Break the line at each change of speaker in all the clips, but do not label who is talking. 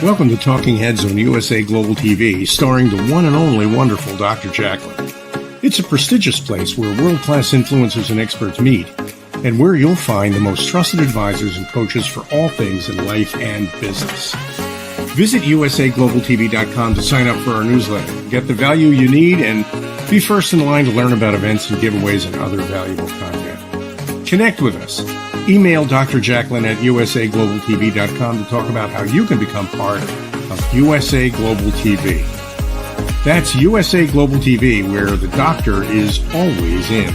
Welcome to Talking Heads on USA Global TV, starring the one and only wonderful Dr. JACALYN. It's a prestigious place where world-class influencers and experts meet, and where you'll find the most trusted advisors and coaches for all things in life and business. Visit usaglobaltv.com to sign up for our newsletter, get the value you need, and be first in line to learn about events and giveaways and other valuable content. Connect with us. Email Dr. JACALYN at usaglobaltv.com to talk about how you can become part of USA Global TV. That's USA Global TV, where the doctor is always in.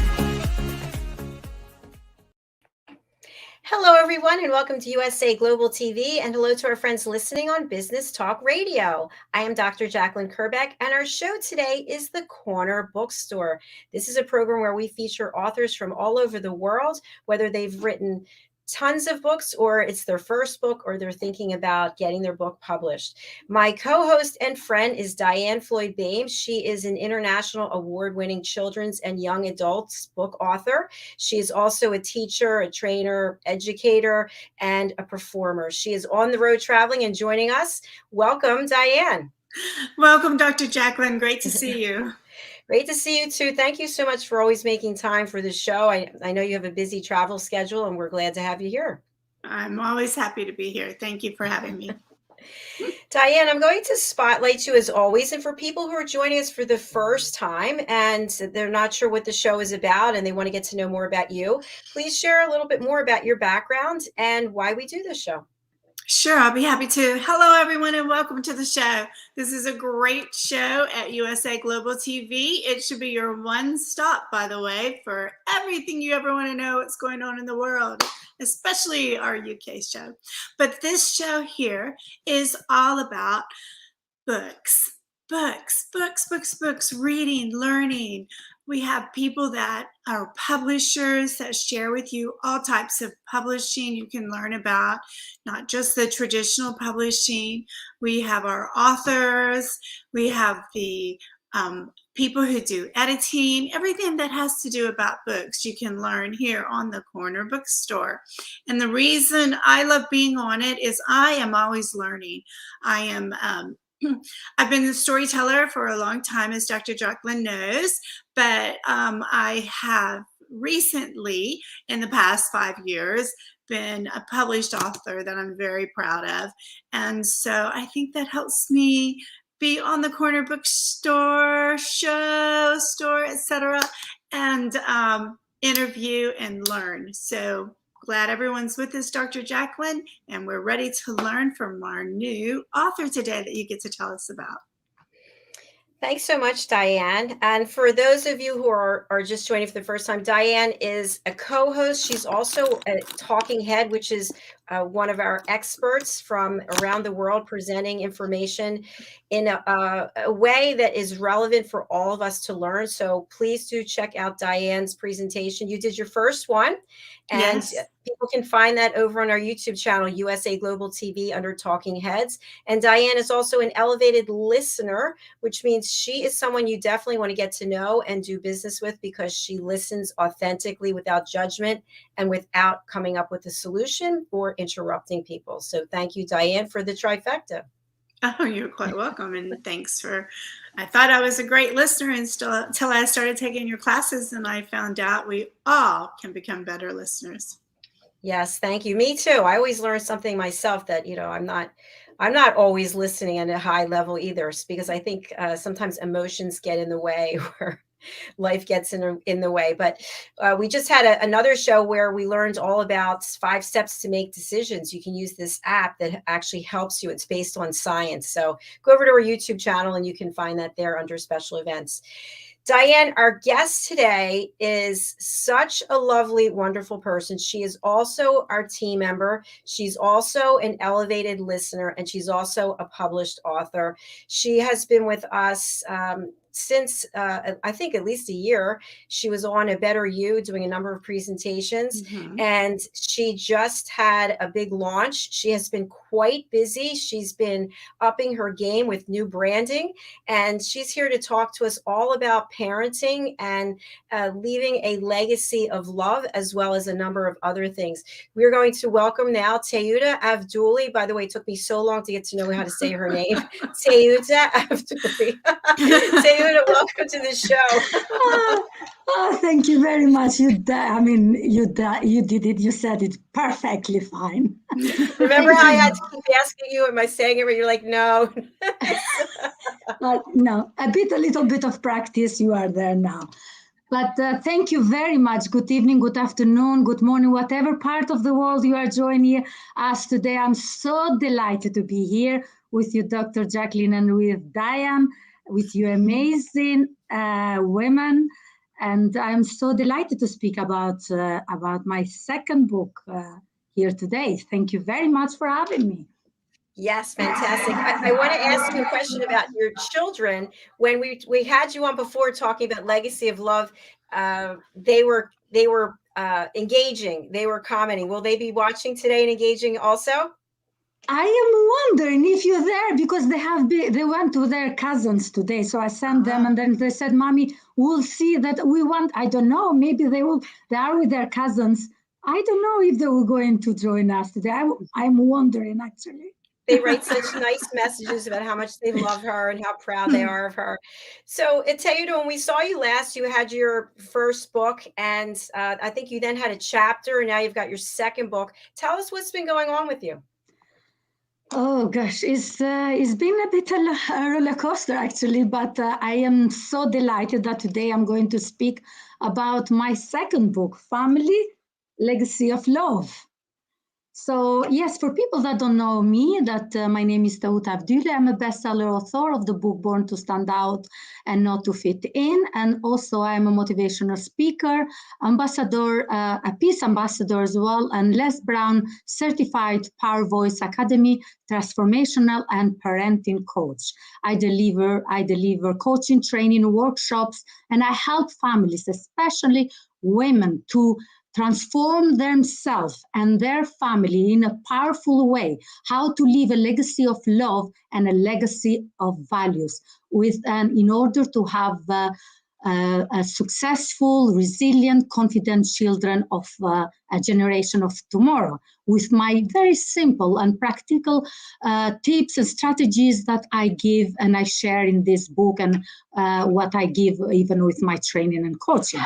Hello, everyone, and welcome to USA Global TV, and hello to our friends listening on Business Talk Radio. I am Dr. JACALYN KERBECK, and our show today is The Corner Bookstore. This is a program where we feature authors from all over the world, whether they've written tons of books or it's their first book or they're thinking about getting their book published. My co-host and friend is DIANN BOEHM. She is an international award-winning children's and young adults book author. She is also a teacher, a trainer, educator, and a performer. She is on the road traveling and joining us. Welcome, DIANN.
Welcome, Dr. JACALYN. Great to see you.
Great to see you too. Thank you so much for always making time for the show. I know you have a busy travel schedule, and we're glad to have you here.
I'm always happy to be here. Thank you for having me.
DIANN, I'm going to spotlight you as always. And for people who are joining us for the first time and they're not sure what the show is about and they want to get to know more about you, please share a little bit more about your background and why we do this show.
Sure, I'll be happy to. Hello, everyone, and welcome to the show. This is a great show at USA Global TV. It should be your one stop, by the way, for everything you ever want to know what's going on in the world, especially our UK show. But this show here is all about books. Books, reading, learning. We have people that are publishers that share with you all types of publishing you can learn about, not just the traditional publishing. We have our authors, we have the people who do editing, everything that has to do about books you can learn here on the Corner Bookstore. And the reason I love being on it is I am always learning. I've been a storyteller for a long time, as Dr. JACALYN knows, but I have recently, in the past 5 years, been a published author that I'm very proud of. And so I think that helps me be on the Corner Bookstore, show, store, etc., and interview and learn. So glad everyone's with us, Dr. JACALYN, and we're ready to learn from our new author today that you get to tell us about.
Thanks so much, DIANN. And for those of you who are just joining for the first time, DIANN is a co-host. She's also a talking head, which is one of our experts from around the world presenting information in a way that is relevant for all of us to learn. So please do check out DIANN's presentation. You did your first one, and yes, people can find that over on our YouTube channel, USA Global TV, under Talking Heads. And DIANN is also an elevated listener, which means she is someone you definitely want to get to know and do business with, because she listens authentically without judgment and without coming up with a solution or interrupting people. So thank you, DIANN, for the trifecta.
Oh, you're quite welcome. And thanks for, I thought I was a great listener until I started taking your classes, and I found out we all can become better listeners.
Yes, thank you. Me too. I always learn something myself that, I'm not always listening at a high level either, because I think sometimes emotions get in the way or life gets in the way. But we just had another show where we learned all about 5 steps to make decisions. You can use this app that actually helps you. It's based on science. So go over to our YouTube channel and you can find that there under special events. DIANN, our guest today, is such a lovely, wonderful person. She is also our team member. She's also an elevated listener, and she's also a published author. She has been with us since I think at least a year. She was on A Better You doing a number of presentations, and she just had a big launch. She has been quite busy. She's been upping her game with new branding, and she's here to talk to us all about parenting and leaving a legacy of love, as well as a number of other things. We're going to welcome now TEUTA AVDYLI. By the way, it took me so long to get to know how to say her name. TEUTA AVDYLI. TEUTA, welcome to the show.
Thank you very much. You did it. You said it perfectly fine.
Remember how I had to keep asking you, am I saying it right? You're like, no.
No, a little bit of practice. You are there now. But thank you very much. Good evening, good afternoon, good morning, whatever part of the world you are joining us today. I'm so delighted to be here with you, Dr. JACALYN, and with DIANN, with you amazing women. And I'm so delighted to speak about my second book here today. Thank you very much for having me.
Yes, fantastic. I want to ask you a question about your children. When we had you on before talking about legacy of love, they were engaging. They were commenting. Will they be watching today and engaging also?
I am wondering if you're there, because they went to their cousins today. So I sent them, and then they said, "Mommy, we'll see that we want." I don't know. Maybe they are with their cousins. I don't know if they will going to join us today. I'm wondering, actually.
They write such nice messages about how much they love her and how proud they are of her. So, TEUTA, when we saw you last, you had your first book, and I think you then had a chapter, and now you've got your second book. Tell us what's been going on with you.
Oh gosh, it's been a bit a roller coaster, actually, but I am so delighted that today I'm going to speak about my second book, Family Legacy of Love. So yes, for people that don't know me, my name is TEUTA AVDYLI. I'm a bestseller author of the book Born to Stand Out and Not to Fit In. And also I'm a motivational speaker, ambassador, a peace ambassador as well, and Les Brown certified Power Voice Academy, transformational and parenting coach. I deliver coaching, training, workshops, and I help families, especially women, to transform themselves and their family in a powerful way, how to leave a legacy of love and a legacy of values in order to have a successful, resilient, confident children of a generation of tomorrow, with my very simple and practical tips and strategies that I give and I share in this book, and what I give even with my training and coaching.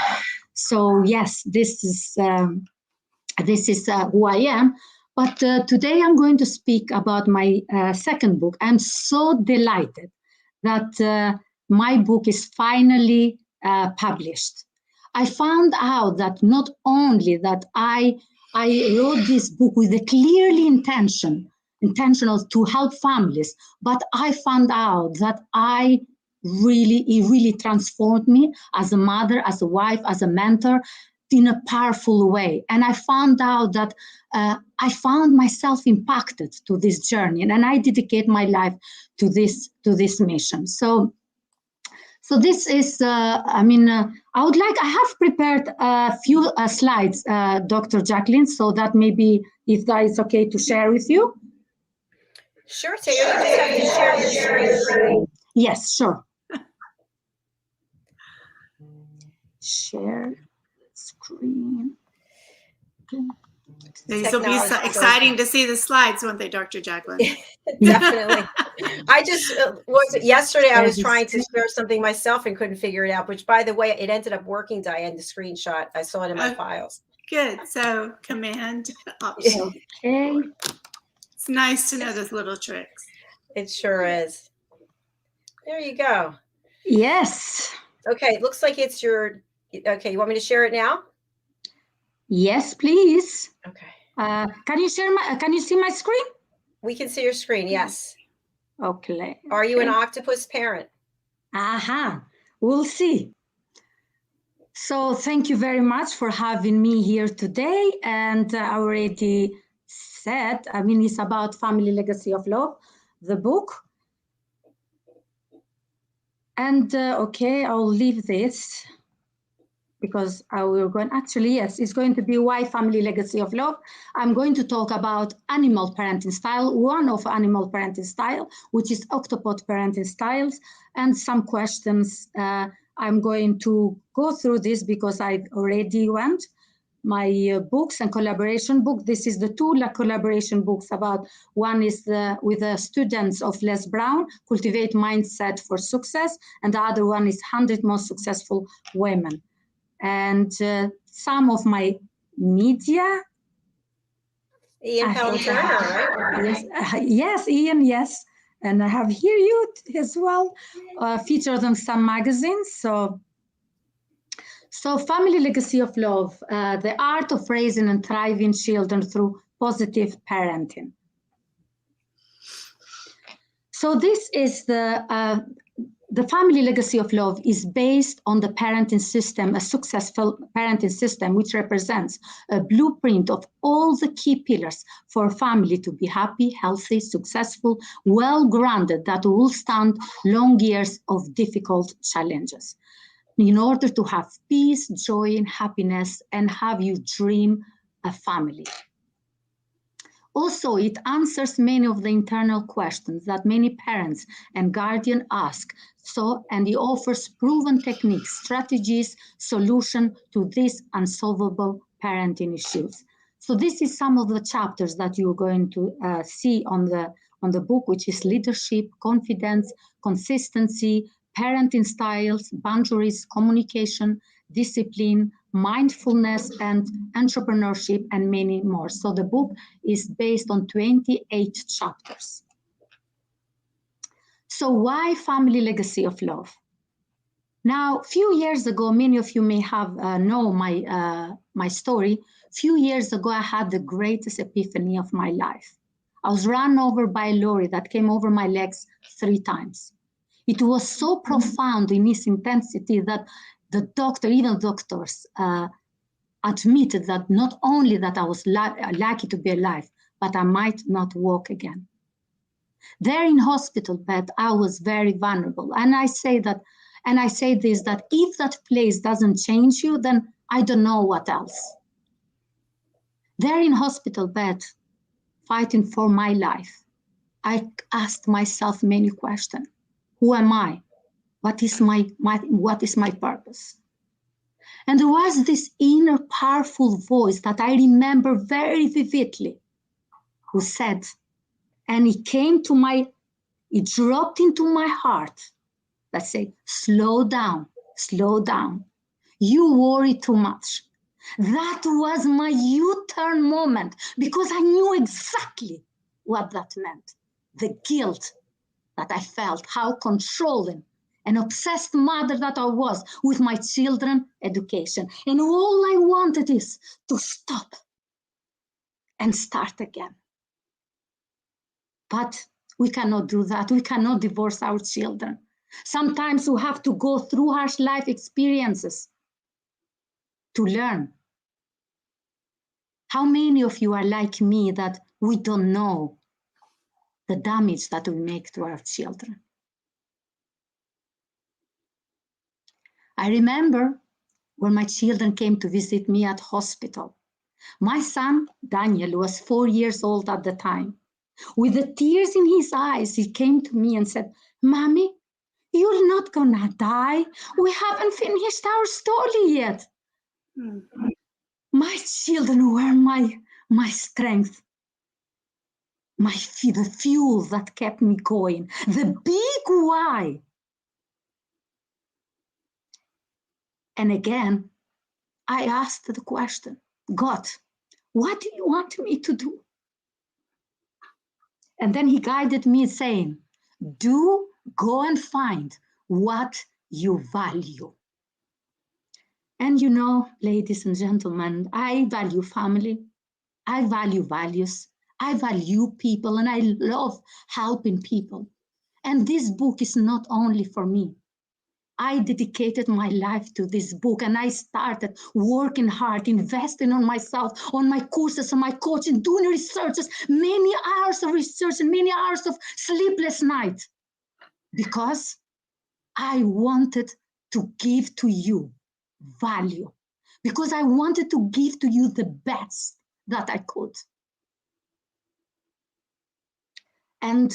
So yes, this is who I am. But today I'm going to speak about my second book. I'm so delighted that my book is finally published. I found out that not only that I wrote this book with a clearly intentional to help families, but I found out that it really transformed me as a mother, as a wife, as a mentor, in a powerful way. And I found out that I found myself impacted to this journey, and I dedicate my life to this mission. So this is, I have prepared a few slides, Dr. JACALYN, so that maybe if that is okay to share with you.
Sure, TEUTA, you just have to share your screen.
Yes, sure. Share screen. Okay.
These will be so exciting to see the slides, won't they, Dr. JACALYN?
Definitely. I just yesterday I was trying to share something myself and couldn't figure it out, which, by the way, it ended up working, DIANN, the screenshot. I saw it in my files.
Good. So Command Option.
Okay.
It's nice to know those little tricks.
It sure is. There you go.
Yes.
Okay, it looks like it's your. Okay, you want me to share it now?
Yes, please.
Okay.
Can you see my screen?
We can see your screen, yes.
Okay.
Are you an Octopus parent?
Aha. We'll see. So thank you very much for having me here today. And I already said, it's about Family Legacy of Love, the book. And okay, I'll leave this because we're going, actually, yes, it's going to be why family legacy of love. I'm going to talk about animal parenting style, one of animal parenting style, which is octopus parenting styles, and some questions. I'm going to go through this because I already went my books and collaboration book. This is the two collaboration books about, one is with the students of Les Brown, Cultivate Mindset for Success, and the other one is 100 Most Successful Women. And some of my media.
Ian Pelton-Turner, right?
Yes, yes, Ian, yes. And I have here you as well, featured on some magazines. So family legacy of love, the art of raising and thriving children through positive parenting. So this is the family legacy of love is based on the parenting system, a successful parenting system, which represents a blueprint of all the key pillars for a family to be happy, healthy, successful, well-grounded, that will stand long years of difficult challenges, in order to have peace, joy, and happiness, and have you dream a family. Also, it answers many of the internal questions that many parents and guardians ask. And it offers proven techniques, strategies, solution to these unsolvable parenting issues. So this is some of the chapters that you're going to see on the book, which is leadership, confidence, consistency, parenting styles, boundaries, communication, discipline, mindfulness, and entrepreneurship, and many more. So the book is based on 28 chapters. So why family legacy of love? Now, a few years ago, many of you may have know my story. A few years ago, I had the greatest epiphany of my life. I was run over by a lorry that came over my legs 3 times. It was so profound in its intensity that the doctor, even doctors, admitted that not only that I was lucky to be alive, but I might not walk again. There in hospital bed, I was very vulnerable. And I say this, that if that place doesn't change you, then I don't know what else. There in hospital bed, fighting for my life, I asked myself many questions. Who am I? What is my purpose? And there was this inner powerful voice that I remember very vividly, who said, and it dropped into my heart, that said, slow down, you worry too much. That was my U-turn moment, because I knew exactly what that meant. The guilt that I felt, how controlling and obsessed mother that I was with my children's education. And all I wanted is to stop and start again. But we cannot do that. We cannot divorce our children. Sometimes we have to go through harsh life experiences to learn. How many of you are like me that we don't know the damage that we make to our children? I remember when my children came to visit me at hospital. My son, Daniel, was 4 years old at the time. With the tears in his eyes, he came to me and said, Mommy, you're not gonna die. We haven't finished our story yet. My children were my strength, the fuel that kept me going, the big why. And again, I asked the question, God, what do you want me to do? And then he guided me saying, go and find what you value. And you know, ladies and gentlemen, I value family, I value values, I value people, and I love helping people. And this book is not only for me. I dedicated my life to this book, and I started working hard, investing on myself, on my courses, on my coaching, doing researches, many hours of research and many hours of sleepless nights, because I wanted to give to you value, because I wanted to give to you the best that I could. And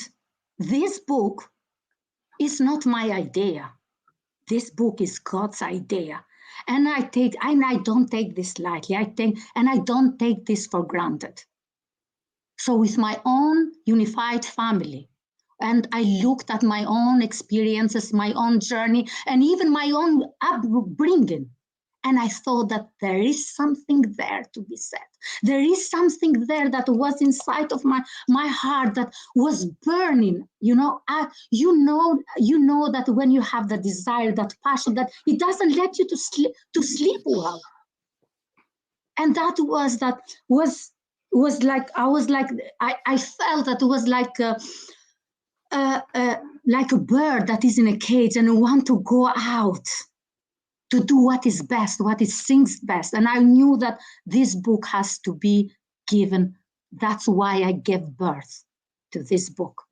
this book is not my idea. This book is God's idea. And I don't take this lightly. I don't take this for granted. So with my own unified family, and I looked at my own experiences, my own journey, and even my own upbringing. And I thought that there is something there to be said. There is something there that was inside of my heart that was burning. You know that when you have the desire, that passion, that it doesn't let you to sleep well. And that was like I felt that it was like a bird that is in a cage and want to go out to do what is best, what it sings best. And I knew that this book has to be given. That's why I gave birth to this book,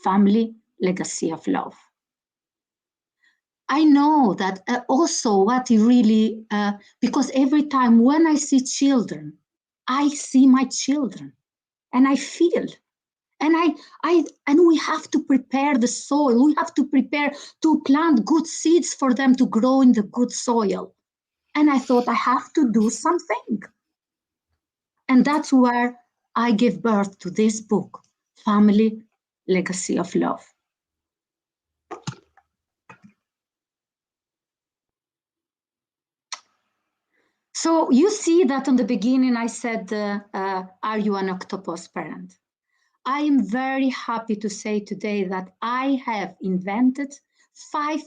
Family, Legacy of Love. I know that also what really, because every time when I see children, I see my children and I feel. And we have to prepare the soil. We have to prepare to plant good seeds for them to grow in the good soil. And I thought I have to do something. And that's where I gave birth to this book, Family, Legacy of Love. So you see that on the beginning I said, are you an octopus parent? I am very happy to say today that I have invented 5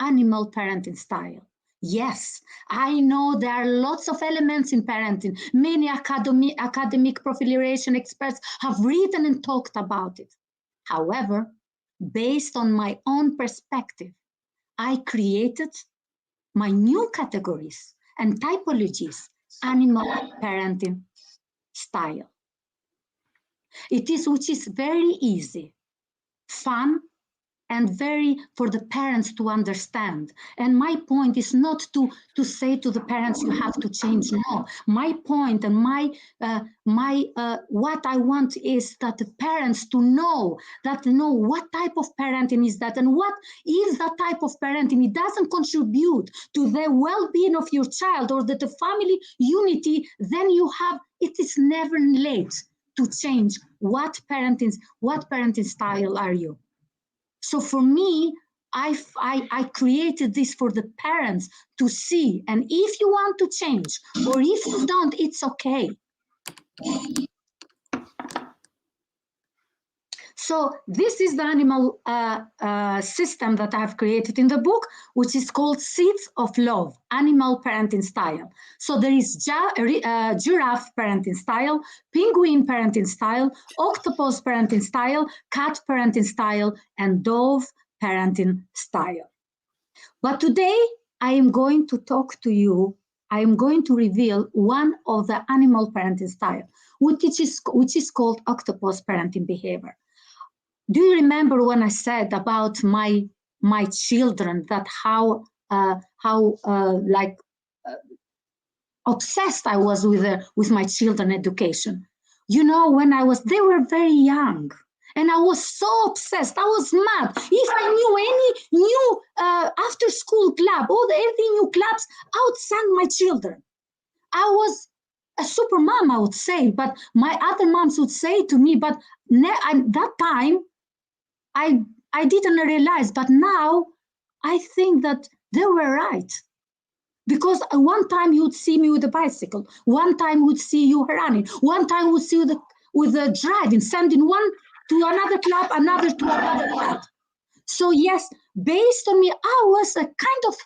animal parenting styles. Yes, I know there are lots of elements in parenting. Many academic proliferation experts have written and talked about it. However, based on my own perspective, I created my new categories and typologies, animal parenting style. Which is very easy, fun, and very for the parents to understand. And my point is not to say to the parents you have to change. No, my point and what I want is that the parents to know what type of parenting is that, and what is that type of parenting. It doesn't contribute to the well-being of your child or the family unity. Then it is never late to change what parenting style are you. So for me, I created this for the parents to see, and if you want to change or if you don't, it's okay. So this is the animal system that I have created in the book, which is called Seeds of Love, Animal Parenting Style. So there is giraffe parenting style, penguin parenting style, octopus parenting style, cat parenting style, and dove parenting style. But today I am going to talk to you, I am going to reveal one of the animal parenting style, which is called octopus parenting behavior. Do you remember when I said about my children, that how obsessed I was with my children education? You know, they were very young, and I was so obsessed. I was mad. If I knew any new after school club, any new clubs, I would send my children. I was a super mom, I would say, but my other moms would say to me, but at that time, I didn't realize, but now I think that they were right. Because one time you would see me with a bicycle, one time would see you running, one time would see you with the driving, sending one to another club, another to another club. So yes, based on me, I was a kind of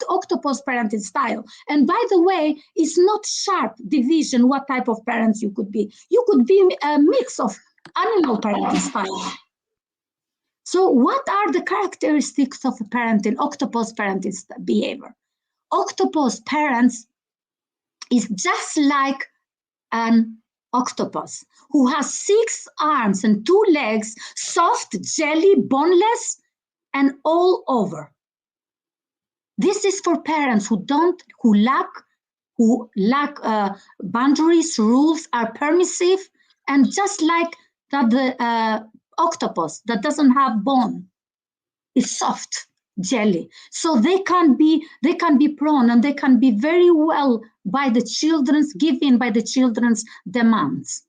octopus parenting style. And by the way, it's not sharp division what type of parents you could be. You could be a mix of animal parenting style. So what are the characteristics of octopus parenting behavior? Octopus parents is just like an octopus who has 6 arms and 2 legs, soft, jelly, boneless, and all over. This is for parents who lack boundaries, rules, are permissive, and just like that the octopus that doesn't have bone is soft jelly, so they can be prone, and they can be very well given by the children's demands.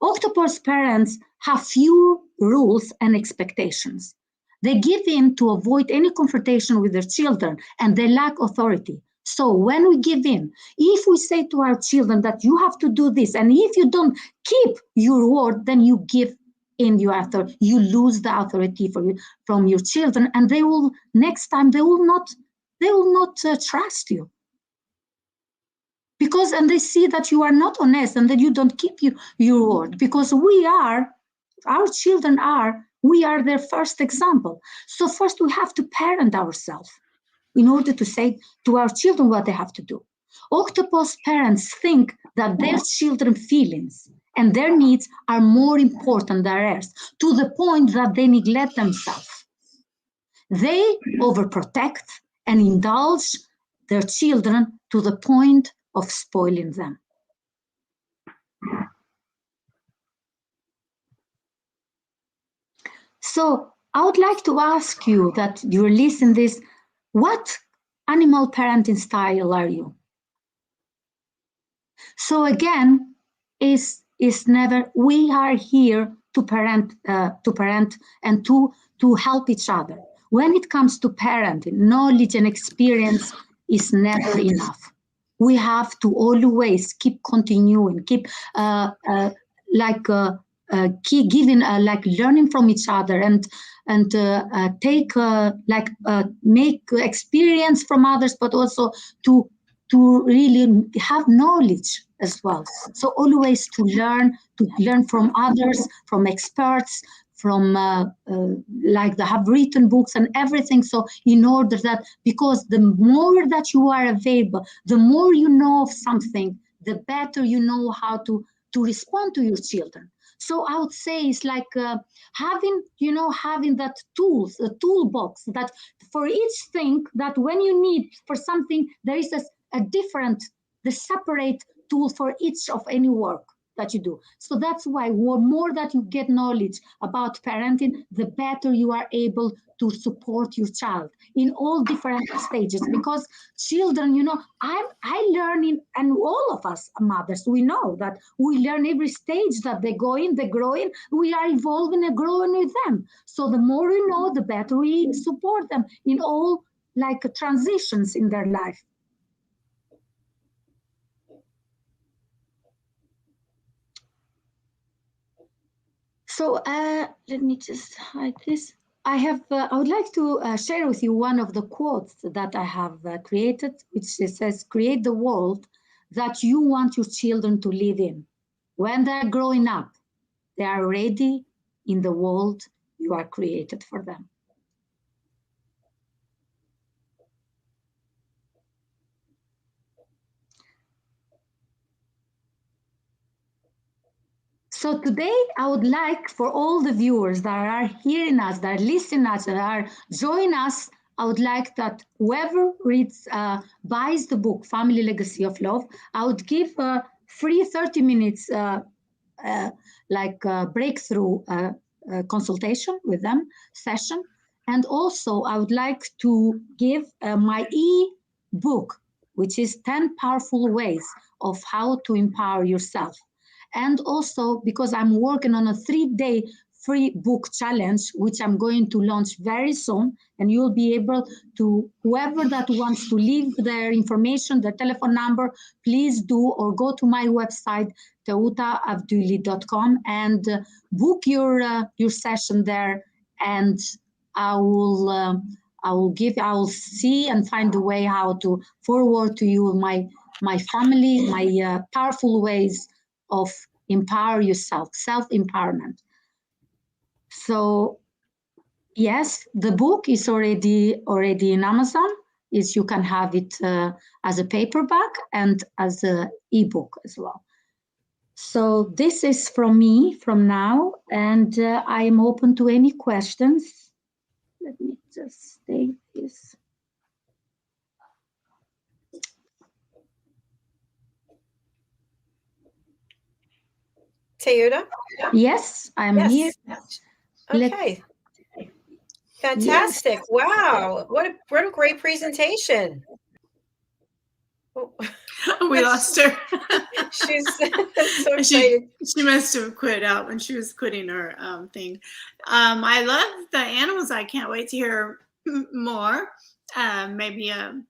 Octopus parents have few rules and expectations. They give in to avoid any confrontation with their children, and they lack authority. So when we give in, if we say to our children that you have to do this, and if you don't keep your word, then you give in your authority, you lose the authority from your children, and they will next time they will not trust you, because and they see that you are not honest and that you don't keep your word, because we are their first example. So first we have to parent ourselves in order to say to our children what they have to do. Octopus parents think that their children's feelings and their needs are more important than theirs, to the point that they neglect themselves. They overprotect and indulge their children to the point of spoiling them. So I would like to ask you that you're listening this, what animal parenting style are you? So again, is never, we are here to parent and to help each other. When it comes to parenting, knowledge and experience is never enough. We have to always keep continuing, keep giving, learning from each other, and make experience from others, but also to really have knowledge as well. So always to learn from others, from experts, from they have written books and everything. So in order that, because the more that you are available, the more you know of something, the better you know how to respond to your children. So I would say it's like having that tools, a toolbox, that for each thing that when you need for something, there is the separate tool for each of any work that you do. So that's why the more that you get knowledge about parenting, the better you are able to support your child in all different stages. Because children, I learn and all of us mothers, we know that we learn every stage that they go in, they grow in, we are evolving and growing with them. So the more we know, the better we support them in all transitions in their life. So let me just hide this. I would like to share with you one of the quotes that I have created, which says, "Create the world that you want your children to live in. When they're growing up, they are ready in the world you are created for them." So today, I would like for all the viewers that are hearing us, that are listening us, that are joining us, I would like that whoever buys the book, Family Legacy of Love, I would give a free 30 minutes breakthrough consultation with them, session. And also, I would like to give my e-book, which is 10 powerful ways of how to empower yourself. And also, because I'm working on a 3-day free book challenge, which I'm going to launch very soon, and you'll be able to, whoever that wants to leave their information, their telephone number, please do, or go to my website, TEUTA.avdyli.com, and book your session there, and I will see and find a way how to forward to you my family, my powerful ways of empower yourself, self-empowerment. So yes, the book is already in Amazon. You can have it as a paperback and as an ebook as well. So this is from me from now, and I am open to any questions. Let me just state this.
TEUTA?
Yes, I'm here.
Okay. Fantastic.
Yes.
Wow. What a great presentation. Oh,
We lost her.
she's so excited.
She must have quit out when she was quitting her thing. I love the animals. I can't wait to hear more. Maybe a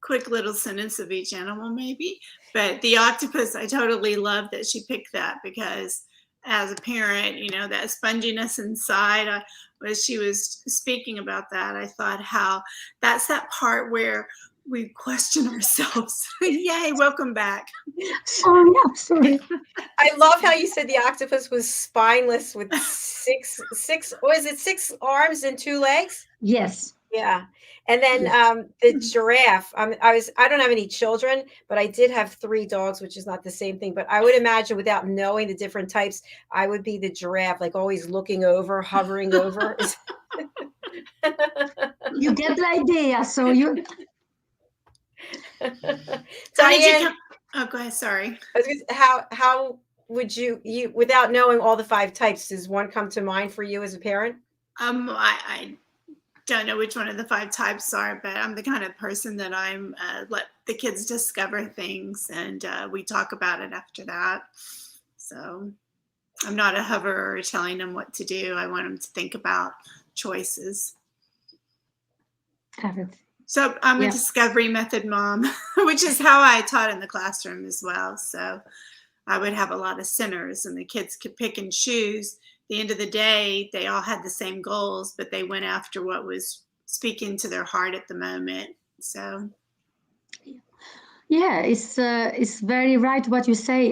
quick little sentence of each animal, maybe. But the octopus, I totally love that she picked that, because as a parent, you know, that sponginess inside, as she was speaking about that, I thought how that's that part where we question ourselves. Yay, welcome back.
Oh, yeah, sorry.
I love how you said the octopus was spineless with six, was it 6 arms and 2 legs?
Yes.
Yeah. And then the giraffe, I don't have any children, but I did have 3 dogs, which is not the same thing. But I would imagine, without knowing the different types, I would be the giraffe, like always looking over, hovering over.
You get the idea. So you.
Diane,
oh, go ahead. Sorry.
How would you without knowing all the 5 types, does one come to mind for you as a parent?
I don't know which one of the 5 types are, but I'm the kind of person that I'm let the kids discover things, and we talk about it after that. So I'm not a hoverer telling them what to do. I want them to think about choices. So I'm a discovery method mom, which is how I taught in the classroom as well. So I would have a lot of centers, and the kids could pick and choose. At the end of the day, they all had the same goals, but they went after what was speaking to their heart at the moment. So,
yeah, it's very right what you say,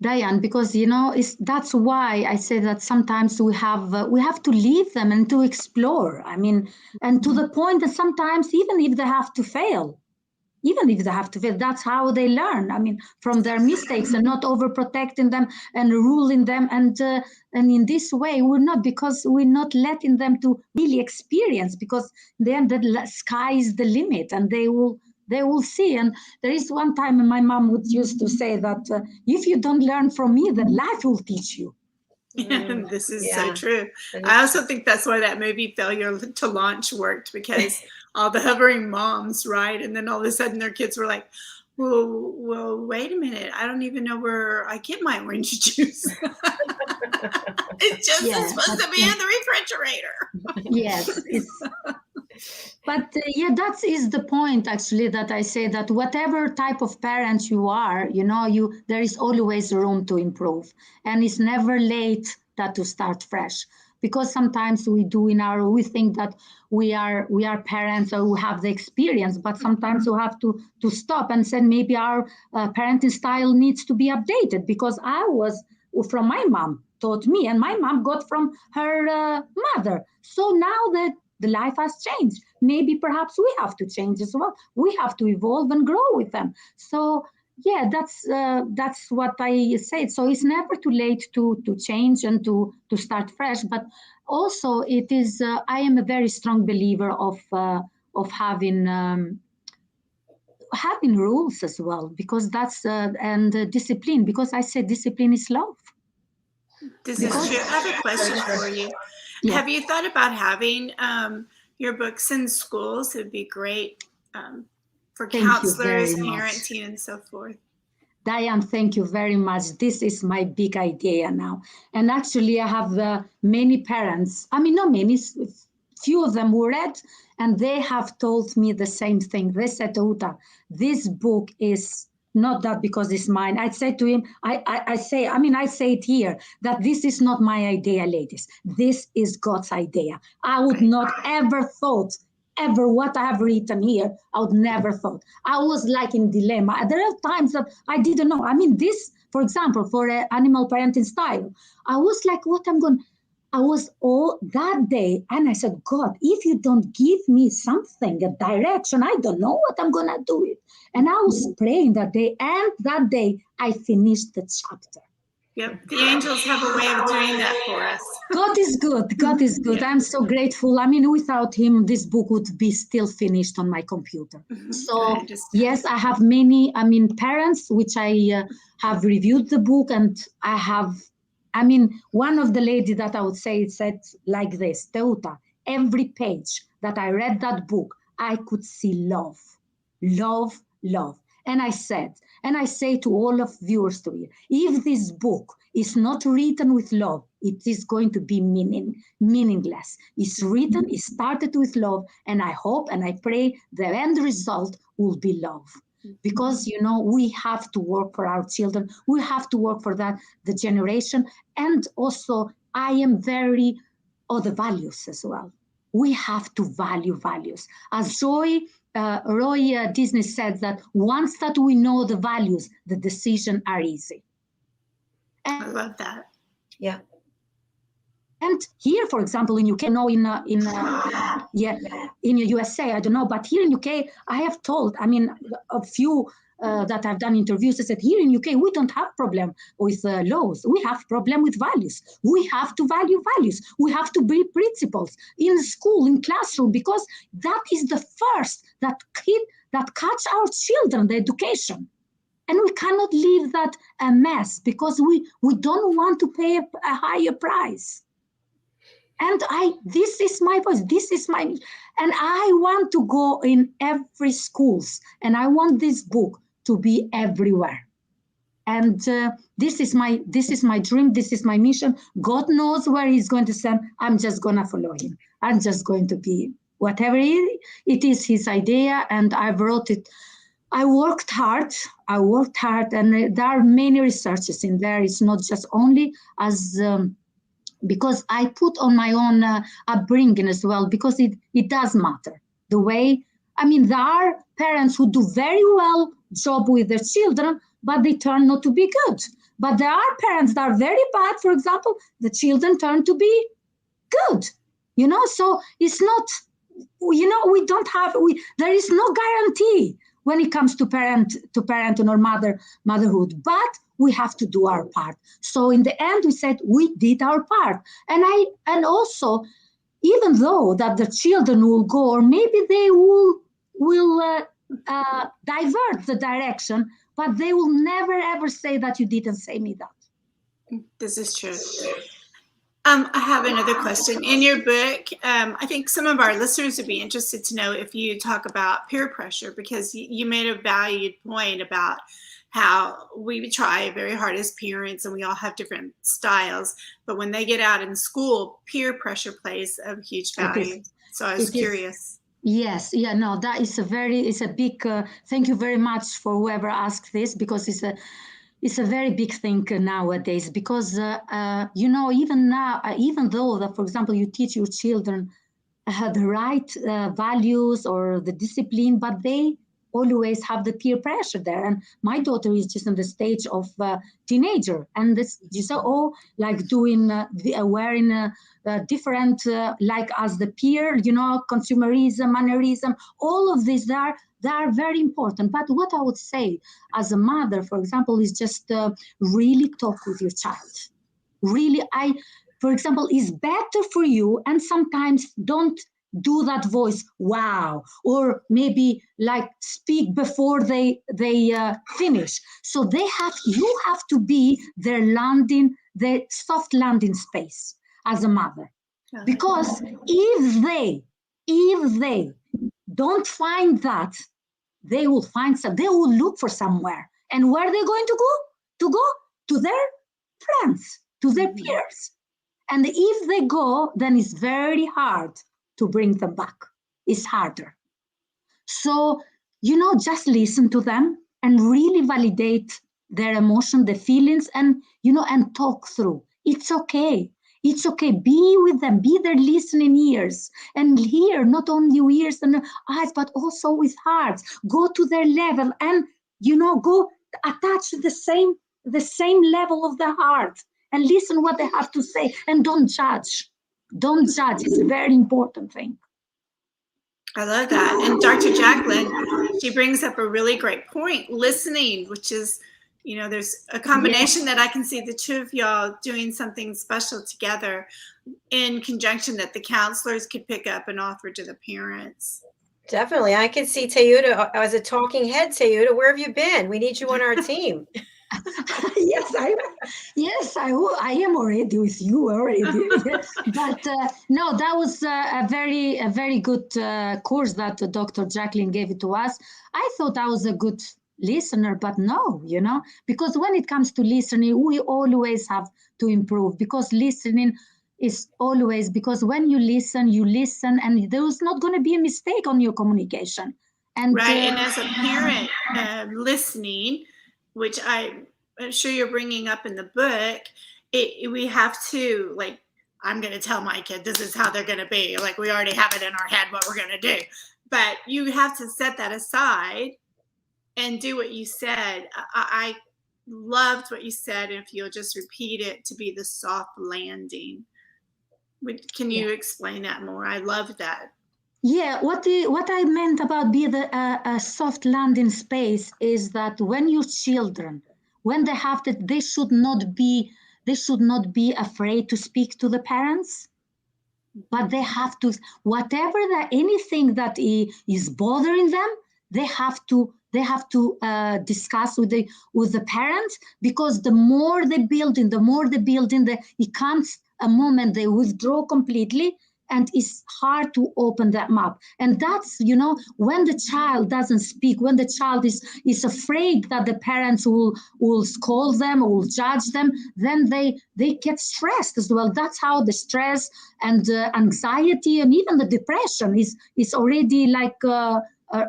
Diane, because you know that's why I say that sometimes we have to leave them and to explore. I mean, and to the point that sometimes even if they have to fail, that's how they learn. I mean, from their mistakes, and not overprotecting them and ruling them. And in this way, we're not letting them to really experience, because then the sky is the limit, and they will see. And there is one time my mom would used to say that if you don't learn from me, then life will teach you.
This is so true. I also think that's why that movie Failure to Launch worked, because all the hovering moms, right? And then all of a sudden their kids were like, well, wait a minute. I don't even know where I get my orange juice. It's just supposed to be in the refrigerator.
Yes. But that is the point, actually, that I say that whatever type of parent you are, you know, there is always room to improve, and it's never late to start fresh. Because sometimes we think that we are parents, or we have the experience, but sometimes we have to stop and say maybe our parenting style needs to be updated, because I was from my mom taught me, and my mom got from her mother. So now that the life has changed, maybe perhaps we have to change as well. We have to evolve and grow with them. So yeah, that's what I said. So it's never too late to change and to start fresh. But also it is. I am a very strong believer of having rules as well, because that's and discipline. Because I said discipline is love.
This is true. I have a question for you. Yeah. Have you thought about having your books in schools? It would be great for counselors, parenting, and so forth.
Diane, thank you very much. This is my big idea now. And actually, I have many parents. I mean, not many, few of them who read, and they have told me the same thing. They said, TEUTA, this book is not that because it's mine. I'd say to him, I say it here, that this is not my idea, ladies. This is God's idea. I would not ever what I have written here, I would never thought. I was like in dilemma. There are times that I didn't know. I mean, this, for example, for animal parenting style, I was like, I was all that day, and I said, God, if you don't give me something, a direction, I don't know what I'm going to do it. And I was praying that day, and that day I finished the chapter.
Yep. The angels have a way of doing that for us.
God is good. God is good.
Yeah.
I'm so grateful. I mean, without him, this book would be still finished on my computer. So yes, I have many, parents, which I have reviewed the book, and one of the ladies that I would say, it said like this, TEUTA, every page that I read that book, I could see love, love, love. And I said, and I say to all of viewers today, if this book is not written with love, it is going to be meaningless. It's written, it started with love, and I hope and I pray the end result will be love. Because, we have to work for our children. We have to work for the generation. And also, I am the values as well. We have to value values. As Roy Disney said that once that we know the values, the decisions are easy.
I love that.
Yeah.
And here, for example, in UK, in USA, I don't know, but here in UK, I have told, a few that I've done interviews, I said, here in UK, we don't have problem with laws. We have problem with values. We have to value values. We have to be principles in school, in classroom, because that is the first that catch our children, the education. And we cannot leave that a mess because we don't want to pay a higher price. And this is my voice, and I want to go in every schools, and I want this book to be everywhere. And this is my dream, this is my mission. God knows where he's going to send. I'm just going to follow him. I'm just going to be whatever it is his idea, and I wrote it. I worked hard, and there are many researches in there. It's not just only as... because I put on my own upbringing as well, because it does matter. The way, there are parents who do very well job with their children, but they turn not to be good. But there are parents that are very bad. For example, the children turn to be good, so it's not, we don't have, there is no guarantee when it comes to parent or motherhood, but we have to do our part. So in the end, we said we did our part. And also, even though that the children will go, or maybe they will divert the direction, but they will never ever say that you didn't say me that.
This is true. I have another question. In your book, I think some of our listeners would be interested to know if you talk about peer pressure, because you made a valued point about how we try very hard as parents and we all have different styles, but when they get out in school, peer pressure plays a huge value. So I was curious.
Yes, no, that is a big, thank you very much for whoever asked this, because it's a very big thing nowadays, because, even now, even though that, for example, you teach your children the right values or the discipline, but they always have the peer pressure there. And my daughter is just in the stage of teenager, and this, like doing wearing different, like as the peer, consumerism, mannerism, all of these they are very important. But what I would say as a mother, for example, is just really talk with your child. Really, for example, is better for you, and sometimes don't do that voice, wow, or maybe like speak before they finish. So you have to be their soft landing space as a mother. Because if they don't find that, they will look for somewhere. And where are they going to go? To their friends, to their peers. And if they go, then it's very hard to bring them back. It's harder. So, just listen to them and really validate their emotion, the feelings, and, and talk through. It's okay. It's okay. Be with them. Be their listening ears, and hear not only ears and eyes, but also with hearts. Go to their level and, go attach to the same level of the heart and listen what they have to say, and don't judge. Don't judge. It's a very important thing.
I love that. And Dr. JACALYN, she brings up a really great point, listening, which is You know, there's a combination that I can see the two of y'all doing something special together in conjunction that the counselors could pick up and offer to the parents.
Definitely. I can see TEUTA as a talking head. TEUTA, where have you been? We need you on our team.
Yes, I am already with you already. But no, that was a very good course that Dr. Jacalyn gave it to us. I thought I was a good listener, but no, you know, because when it comes to listening, we always have to improve, because listening is always, because when you listen, and there's not going to be a mistake on your communication. And
right, and as a parent listening, which I'm sure you're bringing up in the book, we have to, like, I'm going to tell my kid this is how they're going to be. Like, we already have it in our head what we're going to do. But you have to set that aside and do what you said. I loved what you said. If you'll just repeat it, to be the soft landing. Can you explain that more? I love that.
Yeah, what I meant about be a soft landing space is that when your children, when they have that, they should not be afraid to speak to the parents, but they have to, whatever anything that is bothering them, they have to discuss with the parents, because the more they build in, it comes a moment they withdraw completely, and it's hard to open them up. And that's, you know, when the child doesn't speak, when the child is afraid that the parents will scold them or will judge them, then they get stressed as well. That's how the stress and anxiety and even the depression is already, like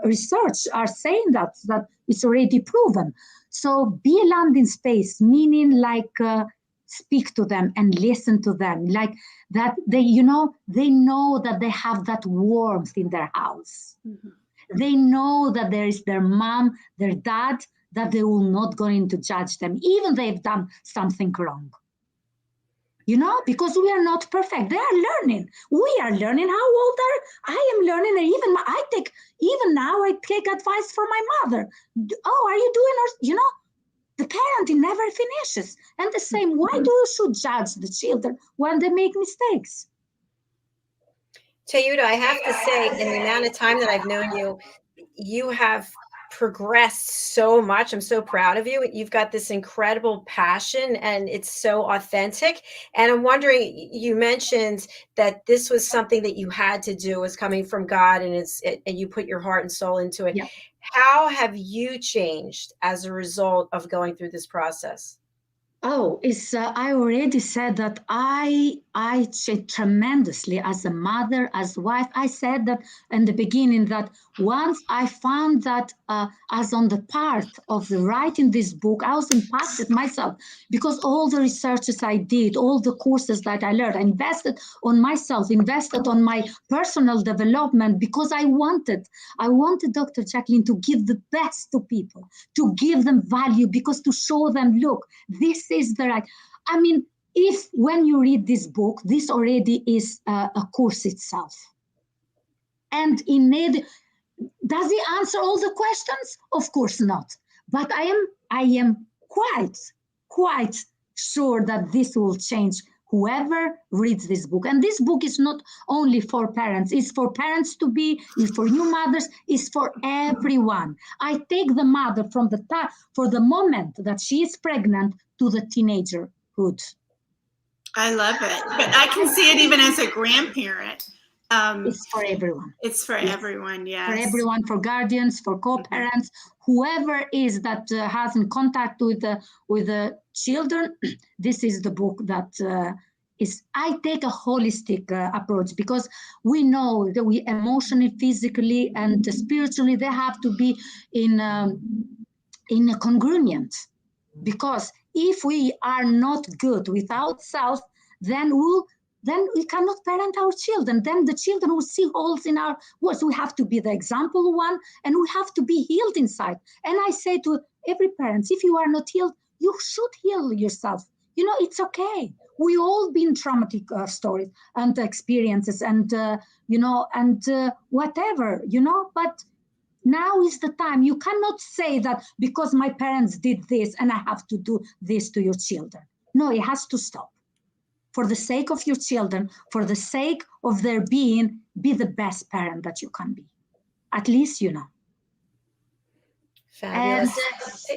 research are saying that it's already proven. So be a landing space, meaning like speak to them and listen to them, like that they know that they have that warmth in their house. Mm-hmm. They know that there is their mom, their dad, that they will not going to judge them, even they've done something wrong. You know, because we are not perfect. They are learning. We are learning. How old I am learning, and even now I take advice from my mother. Oh, are you doing? Or, you know, the parenting never finishes. And the same, why do you should judge the children when they make mistakes?
TEUTA, I have to say, in the amount of time that I've known you, you have progressed so much. I'm so proud of you. You've got this incredible passion, and it's so authentic. And I'm wondering, you mentioned that this was something that you had to do, was coming from God, and you put your heart and soul into it. Yeah. How have you changed as a result of going through this process?
Oh, I already said that I changed tremendously as a mother, as a wife. I said that in the beginning, that once I found that as on the part of the writing this book, I was impacted myself, because all the researches I did, all the courses that I learned, I invested on myself, invested on my personal development, because I wanted Dr. Jacalyn to give the best to people, to give them value, because to show them, look, this is the right. I mean, if when you read this book, this already is a course itself. And does it answer all the questions? Of course not. But I am quite sure that this will change whoever reads this book. And this book is not only for parents, it's for parents to be, it's for new mothers, it's for everyone. I take the mother from for the moment that she is pregnant to the teenagerhood.
I love it. But I can see it even as a grandparent.
It's for everyone.
It's for everyone, yes.
For everyone, for guardians, for co-parents, whoever is that has in contact with the children. This is the book that I take a holistic approach, because we know that we emotionally, physically, and spiritually, they have to be in a congruent. Because if we are not good without self, then we cannot parent our children. Then the children will see holes in our words. We have to be the example one, and we have to be healed inside. And I say to every parent, if you are not healed, you should heal yourself. You know, it's okay. We all been traumatic stories and experiences, and whatever, but Now is the time. You cannot say that because my parents did this and I have to do this to your children. No, it has to stop. For the sake of your children, for the sake of their being, be the best parent that you can be. At least you know.
Fabulous.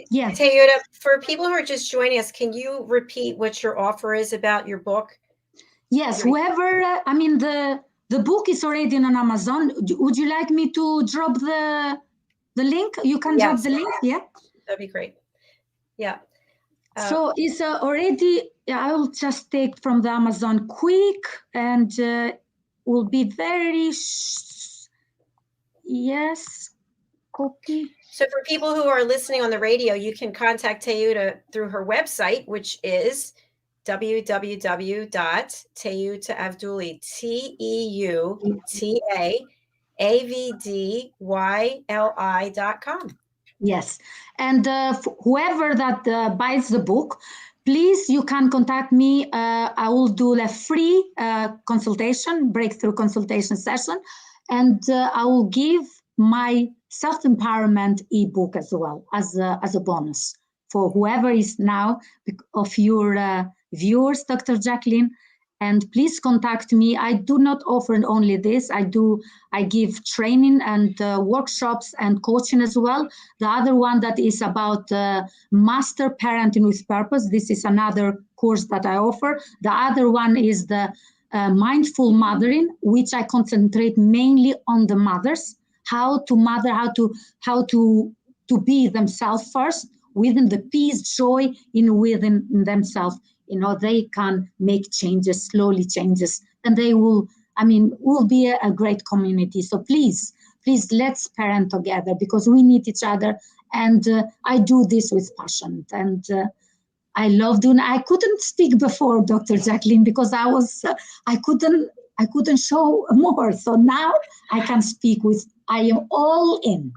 Yes.
TEUTA, for people who are just joining us, can you repeat what your offer is about your book?
Yes, whoever, the book is already on Amazon. Would you like me to drop the link? You can drop the link, yeah?
That'd be great. Yeah.
So it's already, I'll just take from the Amazon quick and will be very, yes, copy.
So for people who are listening on the radio, you can contact TEUTA through her website, which is www.TEUTAAVDYLI, TEUTAAVDYLI.com.
Yes, and whoever that buys the book, please, you can contact me. I will do a free consultation, breakthrough consultation session, and I will give my self-empowerment ebook as well as a bonus for whoever is now of your viewers, Dr. JACALYN. And please contact me. I do not offer only this. I give training and workshops and coaching as well. The other one that is about master parenting with purpose. This is another course that I offer. The other one is the mindful mothering, which I concentrate mainly on the mothers, how to mother, how to be themselves first, within the peace, joy within themselves. They can make changes, slowly changes, and they will be a great community. So please, let's parent together because we need each other. And I do this with passion. And I love doing. I couldn't speak before, Dr. JACALYN, because I couldn't show more. So now I can speak with. I am all in.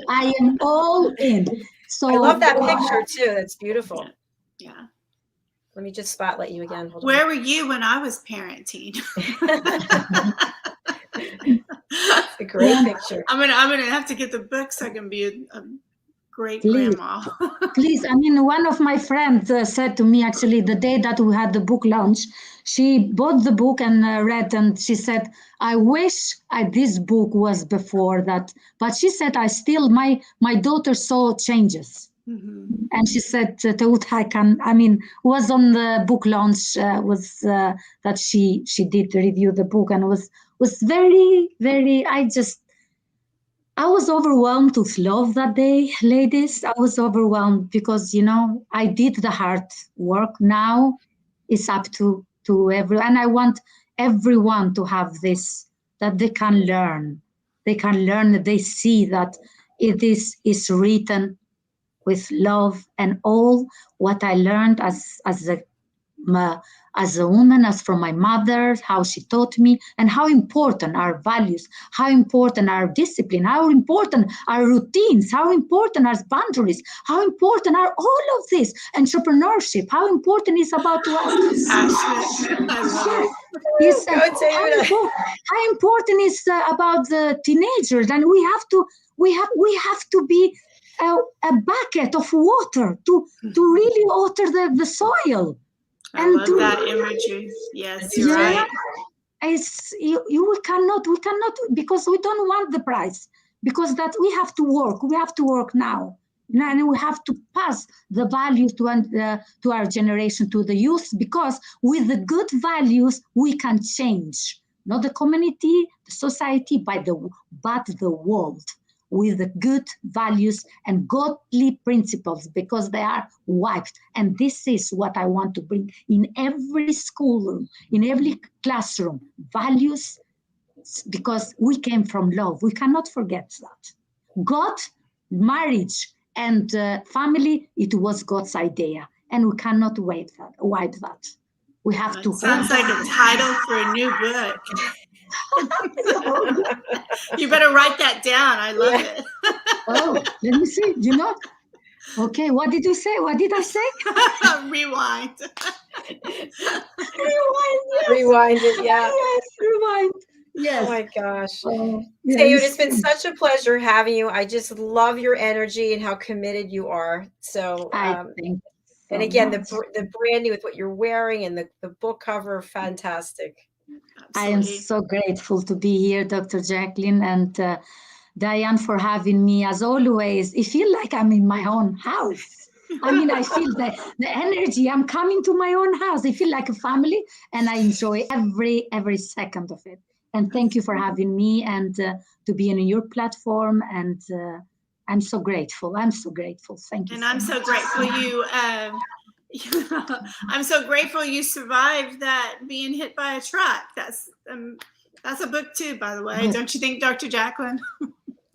I am all in. So
I love that picture too. That's beautiful.
Yeah.
Let me just spotlight you again. Hold
Where
on.
were you when I was parenting?
It's a great picture.
I'm gonna have to get the book so I can be a great grandma.
Please, one of my friends said to me actually the day that we had the book launch, she bought the book and read, and she said, I wish this book was before that. But she said, my daughter saw changes. Mm-hmm. And she said, TEUTA, was on the book launch, that she did review the book, and was very, very, I was overwhelmed with love that day, ladies. I was overwhelmed because, I did the hard work. Now it's up to everyone. And I want everyone to have this, that they can learn. They can learn, that they see that it is written with love, and all what I learned as a woman, as from my mother, how she taught me, and how important our values, how important our discipline, how important our routines, how important our boundaries, how important are all of this, entrepreneurship, how important is about how important is about the teenagers, and we have to be a bucket of water to really water the soil.
I love that imagery. Yes, you're right.
We cannot, because we don't want the prize, because that we have to work now. And we have to pass the values to our generation, to the youth, because with the good values, we can change, not the community, the society, but the world, with the good values and godly principles, because they are wiped. And this is what I want to bring in every schoolroom, in every classroom, values, because we came from love. We cannot forget that. God, marriage, and family, it was God's idea, and we cannot wipe that. We have to.
Sounds like a title for a new book. You better write that down. I love it.
Oh, let me see. Okay, what did you say? What did I say?
Rewind.
Rewind. Yes.
Rewind it. Yeah.
Yes, rewind. Yes.
my gosh.
Yeah,
Teuta, it's been such a pleasure having you. I just love your energy and how committed you are. So,
I think so
and again,
much.
the branding with what you're wearing and the book cover, fantastic.
I am
Absolutely.
so grateful to be here, Dr. Jacqueline, and Diane for having me. As always, I feel like I'm in my own house. I mean, I feel the energy. I'm coming to my own house. I feel like a family, and I enjoy every second of it. And thank you for having me and to be on your platform. And I'm so grateful. I'm so grateful. Thank you.
And I'm so grateful you. I'm so grateful you survived that being hit by a truck. That's a book too, by the way. Don't you think, Dr. Jacqueline?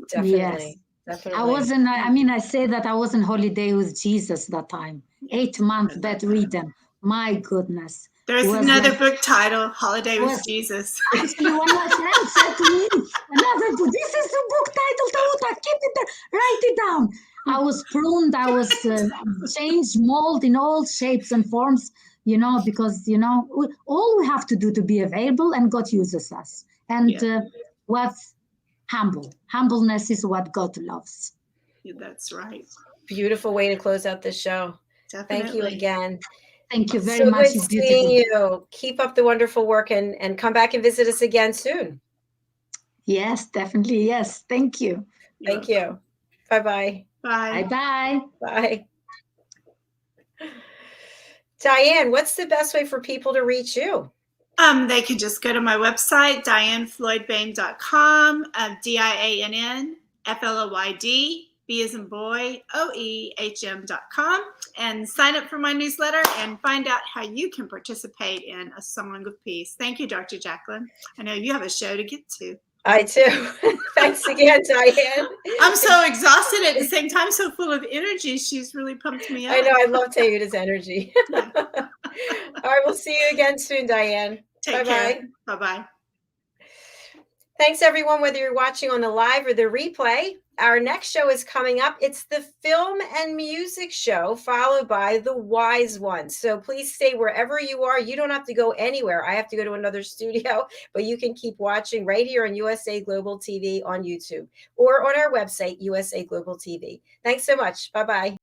Definitely.
Yes.
Definitely.
I wasn't, I mean, I say that I was on holiday with Jesus that time. 8-month bedridden. My goodness.
There's
It was
another
like-
book title, Holiday with
was-
Jesus.
Actually, one of my friends said to me, another book, this is the book title, Teuta, keep it there, write it down. I was pruned, I was changed, mold in all shapes and forms, you know, because, you know, all we have to do to be available and God uses us. And what's humble? Humbleness is what God loves.
That's right.
Beautiful way to close out the show.
Definitely.
Thank you again.
Thank you very
So
much.
good
It's
seeing
beautiful.
you. Keep up the wonderful work and come back and visit us again soon.
Yes, definitely. Yes. Thank you.
Thank you. Bye-bye.
Bye.
Bye-bye.
Bye. Diane, what's the best way for people to reach you?
They could just go to my website, DiannFloydBOEHM, DIANN FLOYD, B as in boy, OEHM.com, and sign up for my newsletter and find out how you can participate in a Song of Peace. Thank you, Dr. Jacqueline. I know you have a show to get to.
I too. Thanks again, Diane.
I'm so exhausted at the same time, so full of energy. She's really pumped me up.
I know. I love Teuta's energy. All right. We'll see you again soon, Diane.
Take care. Bye-bye.
Thanks, everyone, whether you're watching on the live or the replay. Our next show is coming up. It's the Film and Music Show, followed by The Wise One. So please stay wherever you are. You don't have to go anywhere. I have to go to another studio, but you can keep watching right here on USA Global TV on YouTube or on our website, USA Global TV. Thanks so much. Bye-bye.